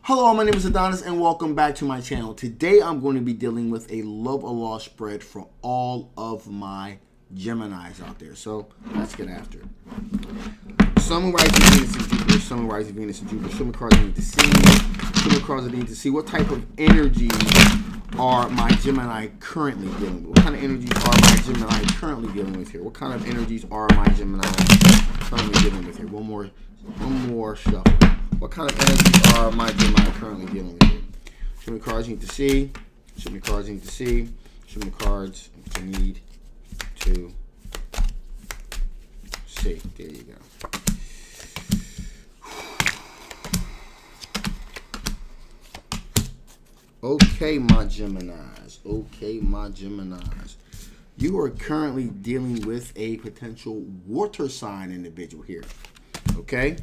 Hello, my name is Adonis and welcome back to my channel. Today I'm going to be dealing with a love or loss spread for all of my Geminis out there. So let's get after it. Sun, Moon, Rising, Venus, and Jupiter. Sun, Moon, Rising, Venus, and Jupiter. Show me cards I need to see. Show me cards I need to see. What type of energies are my Gemini currently dealing with? What kind of energies are my Gemini currently dealing with here? What kind of energies are my Gemini currently dealing with here? One more shuffle. What kind of energies are my Gemini currently dealing with here? Show me cards you need to see. Show me cards you need to see. Show me cards you need to see. There you go. Okay, my Geminis. Okay, my Geminis. You are currently dealing with a potential water sign individual here. Okay?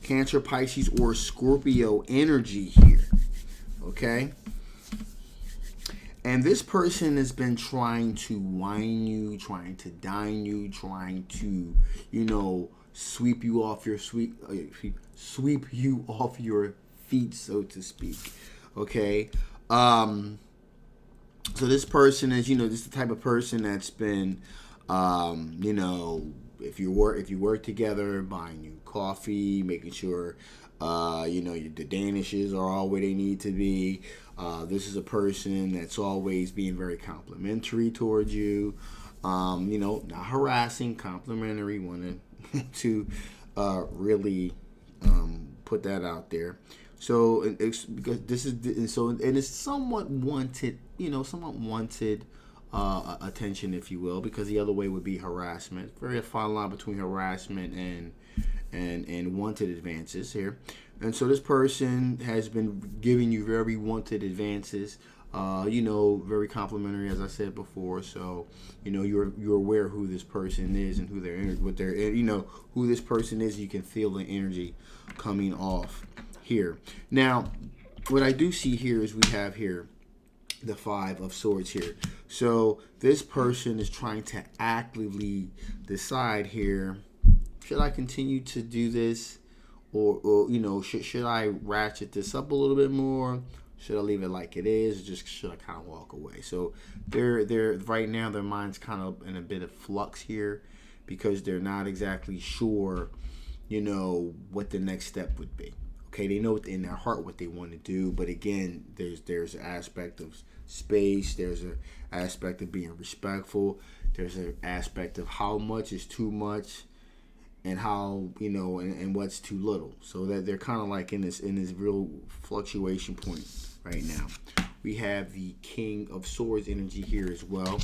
Cancer, Pisces, or Scorpio energy here. Okay? And this person has been trying to wine you, trying to dine you, trying to, sweep you off your sweep you off your feet, so to speak. Okay? So this person is, this is the type of person that's been, if you work together, buying you coffee, making sure, the danishes are all where they need to be. This is a person that's always being very complimentary towards you. Not harassing, complimentary. Wanted to really put that out there. So it's because this is so, and it's somewhat wanted, attention, if you will, because the other way would be harassment. Very fine line between harassment and wanted advances here. And so this person has been giving you very wanted advances, very complimentary, as I said before. So, you're aware who this person is and who who this person is. You can feel the energy coming off here. Now, what I do see here is we have here the Five of Swords here. So this person is trying to actively decide here, should I continue to do this, or should I ratchet this up a little bit more? Should I leave it like it is, or just should I kind of walk away? So they're right now, their mind's kind of in a bit of flux here because they're not exactly sure, what the next step would be. Okay, they know in their heart what they want to do, but again, there's an aspect of space, there's an aspect of being respectful, there's an aspect of how much is too much, and how and what's too little. So that they're kind of like in this real fluctuation point right now. We have the King of Swords energy here as well,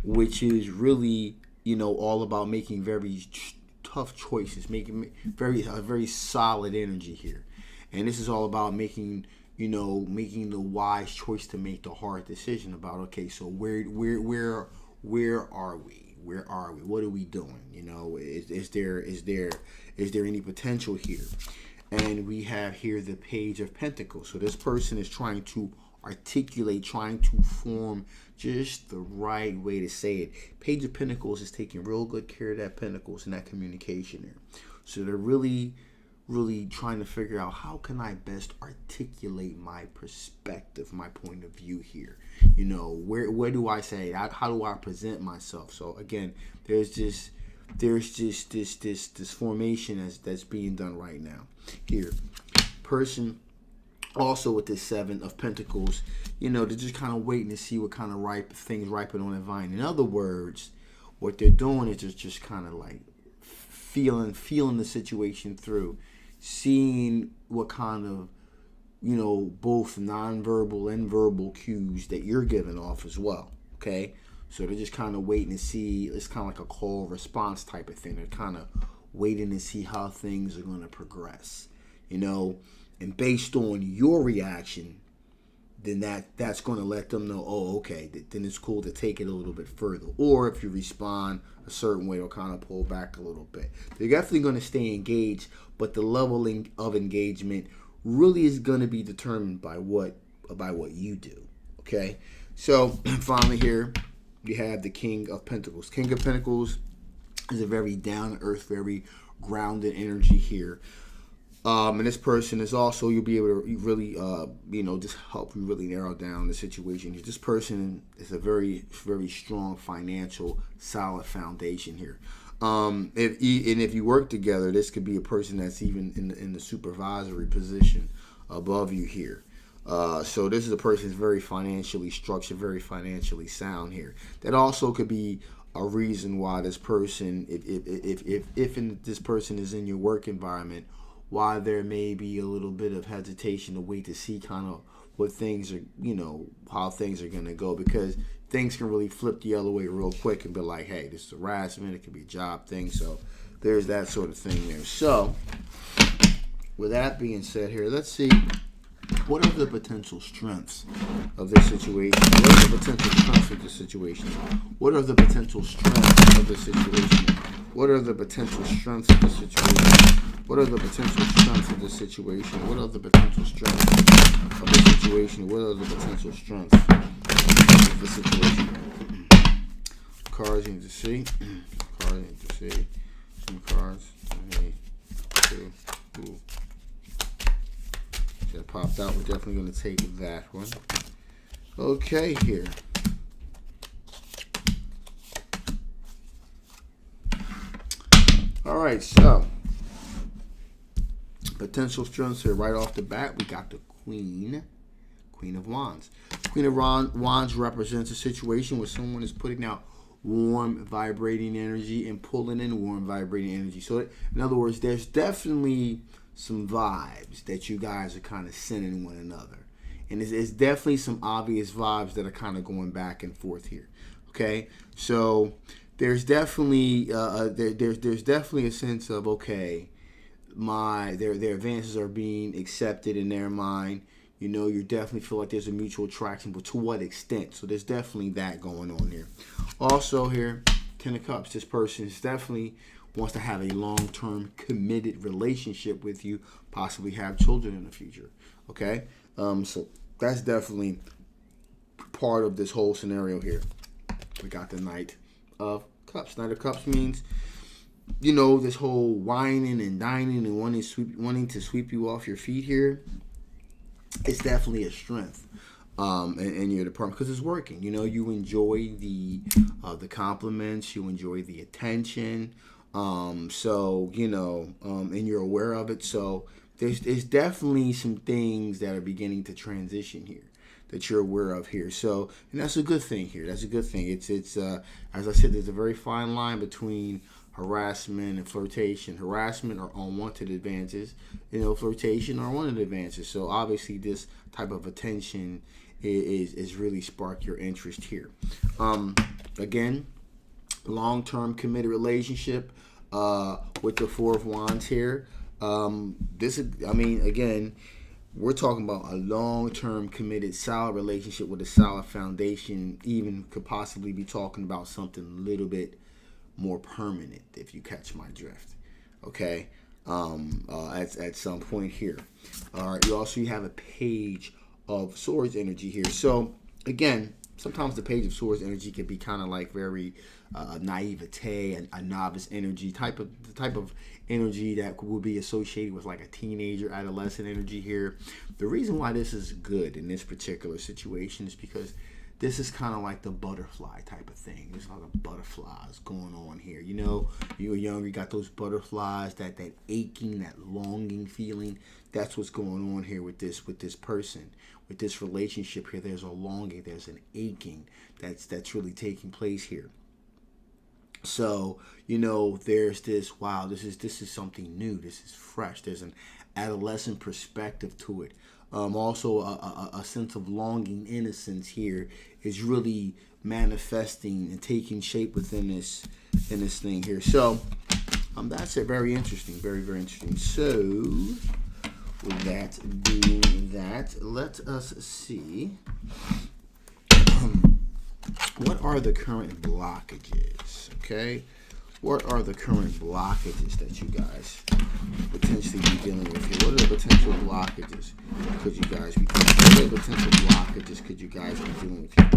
which is really all about making very tough choices, making very solid energy here. And this is all about making the wise choice to make the hard decision about, okay, so where are we? Where are we? What are we doing? Is there any potential here? And we have here the Page of Pentacles. So this person is trying to articulate, trying to form just the right way to say it. Page of Pentacles is taking real good care of that Pentacles and that communication there. So they're really trying to figure out, how can I best articulate my perspective, my point of view here? Where do I say, how do I present myself? So again, there's just this formation that's being done right now here. Person also with this Seven of Pentacles, they're just kind of waiting to see what kind of things ripen on the vine. In other words, what they're doing is just kind of like feeling the situation through, seeing what kind of both nonverbal and verbal cues that you're giving off as well. Okay, so they're just kind of waiting to see. It's kind of like a call response type of thing. They're kind of waiting to see how things are going to progress, and based on your reaction, then that's going to let them know, oh, okay, then it's cool to take it a little bit further. Or if you respond a certain way, they'll kind of pull back a little bit. They're definitely going to stay engaged, but the level of engagement really is going to be determined by what you do. Okay, so finally here you have the King of Pentacles. King of Pentacles is a very down to earth, very grounded energy here. And this person is also, you'll be able to really, just help you really narrow down the situation here. This person is a very, very strong financial, solid foundation here. If you work together, this could be a person that's even in the supervisory position above you here. So this is a person that's very financially structured, very financially sound here. That also could be a reason why this person, if this person is in your work environment, why there may be a little bit of hesitation to wait to see kind of what things are, how things are going to go, because things can really flip the other way real quick and be like, hey, this is harassment, it could be a job thing. So there's that sort of thing there. So with that being said here, let's see, what are the potential strengths of this situation? What are the potential strengths of this situation? What are the potential strengths of this situation? What are the potential strengths of this situation? What are the potential strengths of this situation? What are the potential strengths of this situation? What are the potential strengths of this situation? Cards you need to see. Cards you need to see. Some cards. That popped out. We're definitely going to take that one. Okay, here. All right, so potential strengths here right off the bat. We got the Queen of Wands. Queen of Wands represents a situation where someone is putting out warm, vibrating energy and pulling in warm, vibrating energy. So, in other words, there's definitely some vibes that you guys are kind of sending one another. And it's definitely some obvious vibes that are kind of going back and forth here. Okay? So, there's definitely there's definitely a sense of, okay, their advances are being accepted in their mind. You definitely feel like there's a mutual attraction, but to what extent? So there's definitely that going on here. Also here, Ten of Cups, this person is definitely wants to have a long-term committed relationship with you, possibly have children in the future. Okay? So that's definitely part of this whole scenario here. We got the Knight of Cups. Knight of Cups means, this whole whining and dining and wanting to sweep you off your feet here. It's definitely a strength in your department because it's working. You enjoy the compliments, you enjoy the attention, and you're aware of it. So there's definitely some things that are beginning to transition here that you're aware of here. So, and that's a good thing here. That's a good thing. It's as I said, there's a very fine line between harassment and flirtation. Harassment are unwanted advances, flirtation are wanted advances. So obviously this type of attention is really spark your interest here. Again, long-term committed relationship with the Four of Wands here. Again, we're talking about a long-term committed solid relationship with a solid foundation. Even could possibly be talking about something a little bit more permanent, if you catch my drift. Okay, at some point here. All right, you have a Page of Swords energy here. So again, sometimes the Page of Swords energy can be kind of like very naivete, a novice energy, type of energy that will be associated with like a teenager, adolescent energy here. The reason why this is good in this particular situation is because this is kind of like the butterfly type of thing. There's a lot of butterflies going on here. You were younger, you got those butterflies, that aching, that longing feeling. That's what's going on here with this person, with this relationship here. There's a longing, there's an aching that's really taking place here. So, there's this, wow, this is something new. This is fresh. There's an adolescent perspective to it. Also, a sense of longing, innocence here is really manifesting and taking shape within this thing here. So, that's it. Very interesting. Very, very interesting. So, with that being that, let us see. What are the current blockages? Okay. What are the current blockages that you guys potentially be dealing with here? What are the potential blockages could you guys be dealing with? What are the potential blockages could you guys be dealing with here?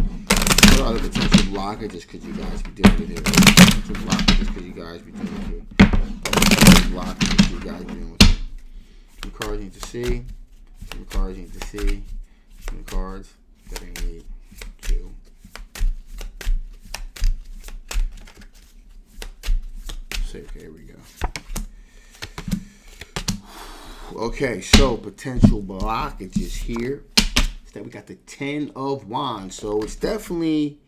What are the potential blockages could you guys be dealing with here? What are the potential blockages could you guys be dealing with here? What are the potential blockages could you guys be dealing with here? cards need to see. How many cards need to see. How many cards that I need to. See, okay, here we go. Okay, so potential blockages here. So that we got the 10 of Wands. So it's definitely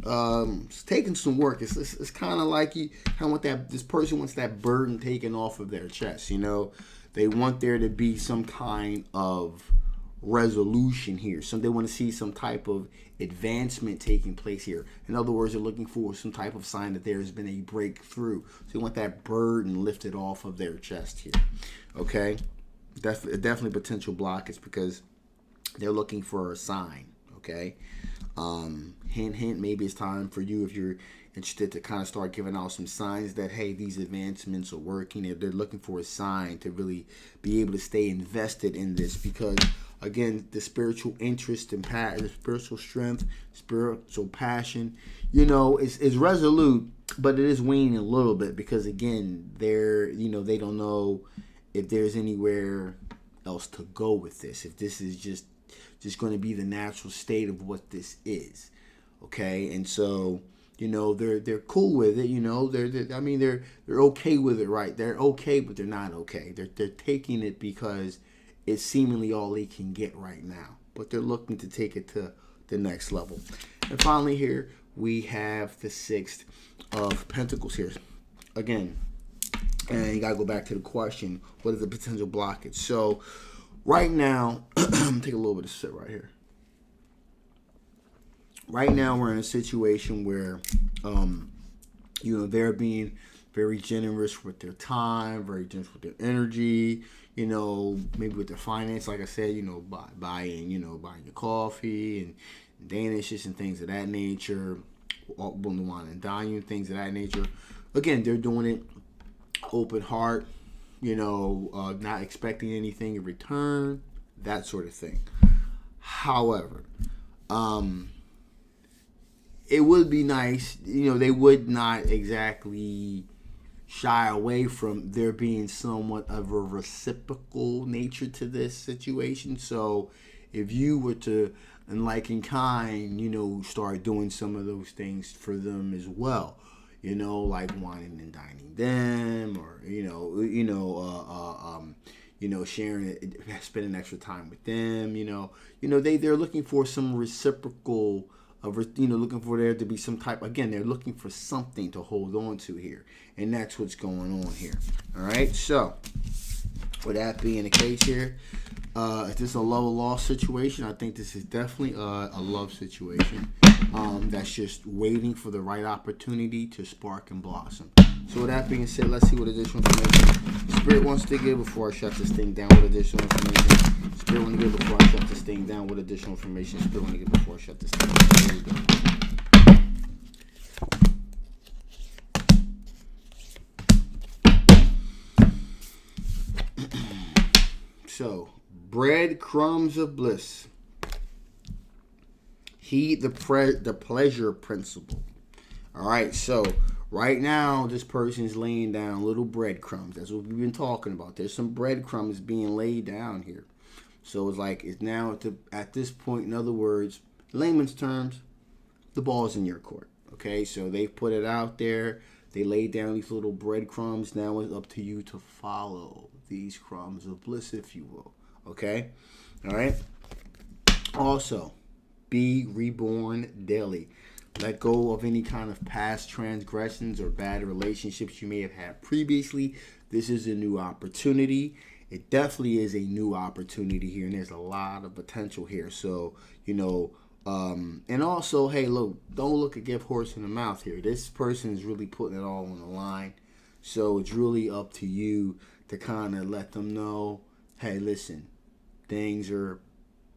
it's taking some work. It's kind of like you kind of want that. This person wants that burden taken off of their chest. You know, they want there to be some kind of resolution here. So they want to see some type of advancement taking place here. In other words, they're looking for some type of sign that there has been a breakthrough. So they want that burden lifted off of their chest here. Okay, definitely potential blockage because they're looking for a sign. Okay. Hint, maybe it's time for you, if you're interested, to kind of start giving out some signs that, hey, these advancements are working. They're looking for a sign to really be able to stay invested in this because, again, the spiritual interest and the spiritual strength, spiritual passion, you know, is resolute, but it is waning a little bit because, again, they don't know if there's anywhere else to go with this, if this is just going to be the natural state of what this is. Okay, and so, you know, they're cool with it. You know, they're okay with it, right? They're okay, but they're not okay. They're taking it because it's seemingly all they can get right now, but they're looking to take it to the next level. And finally, here we have the 6 of Pentacles here. Again, and you gotta go back to the question: what is the potential blockage? So, right now, take a little bit of sip right here. Right now, we're in a situation where, you know, they're being very generous with their time, very generous with their energy, you know, maybe with their finance, like I said, you know, buying your coffee and danishes and things of that nature, willing to wine and dine you, things of that nature. Again, they're doing it open heart, you know, not expecting anything in return, that sort of thing. However, it would be nice, you know, they would not exactly shy away from there being somewhat of a reciprocal nature to this situation. So if you were to, in kind, you know, start doing some of those things for them as well, you know, like wining and dining them, or sharing it, spending extra time with them, they're looking for some reciprocal, looking for there to be some type. Again, they're looking for something to hold on to here, and that's what's going on here. All right, so with that being the case here, if this is a love or loss situation, I think this is definitely a love situation that's just waiting for the right opportunity to spark and blossom. So with that being said, let's see what additional information Spirit wants to give before I shut this thing down. With additional information Spirit wants to give before I shut this thing down. With additional information Spirit wants to give before I shut this thing down. Here we go. So, breadcrumbs of bliss. Heed the pleasure principle. All right, so right now this person is laying down little breadcrumbs. That's what we've been talking about. There's some breadcrumbs being laid down here. So it's now at this point, in other words, layman's terms, the ball's in your court. Okay, so they put it out there. They laid down these little breadcrumbs. Now it's up to you to follow these crumbs of bliss, if you will. Okay? All right? Also, be reborn daily. Let go of any kind of past transgressions or bad relationships you may have had previously. This is a new opportunity. It definitely is a new opportunity here, and there's a lot of potential here. So, and also, hey, look, don't look a gift horse in the mouth here. This person is really putting it all on the line. So it's really up to you to kind of let them know, hey, listen, things are,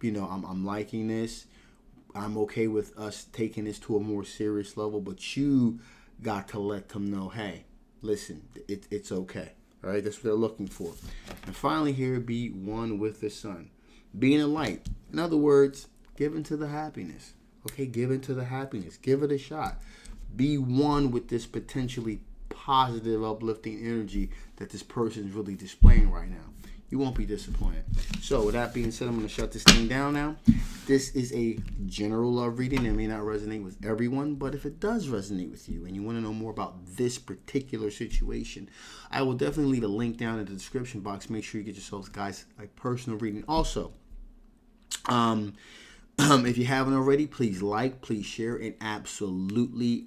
I'm liking this. I'm okay with us taking this to a more serious level, but you got to let them know, hey, listen, it's okay. All right, that's what they're looking for. And finally here, be one with the sun. Being a light. In other words, give into the happiness. Okay, give into the happiness. Give it a shot. Be one with this potentially positive, uplifting energy that this person is really displaying right now. you won't be disappointed. So with that being said, I'm going to shut this thing down now. This is a general love reading. It may not resonate with everyone, but if it does resonate with you and you want to know more about this particular situation, I will definitely leave a link down in the description box. Make sure you get yourselves, guys, a personal reading. Also, if you haven't already, please like, please share, and absolutely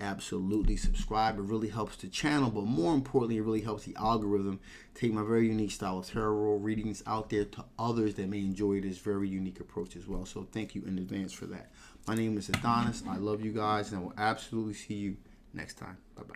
subscribe. It really helps the channel, but more importantly, it really helps the algorithm take my very unique style of tarot readings out there to others that may enjoy this very unique approach as well. So thank you in advance for that. My name is Adonis. I love you guys, and I will absolutely see you next time. Bye-bye.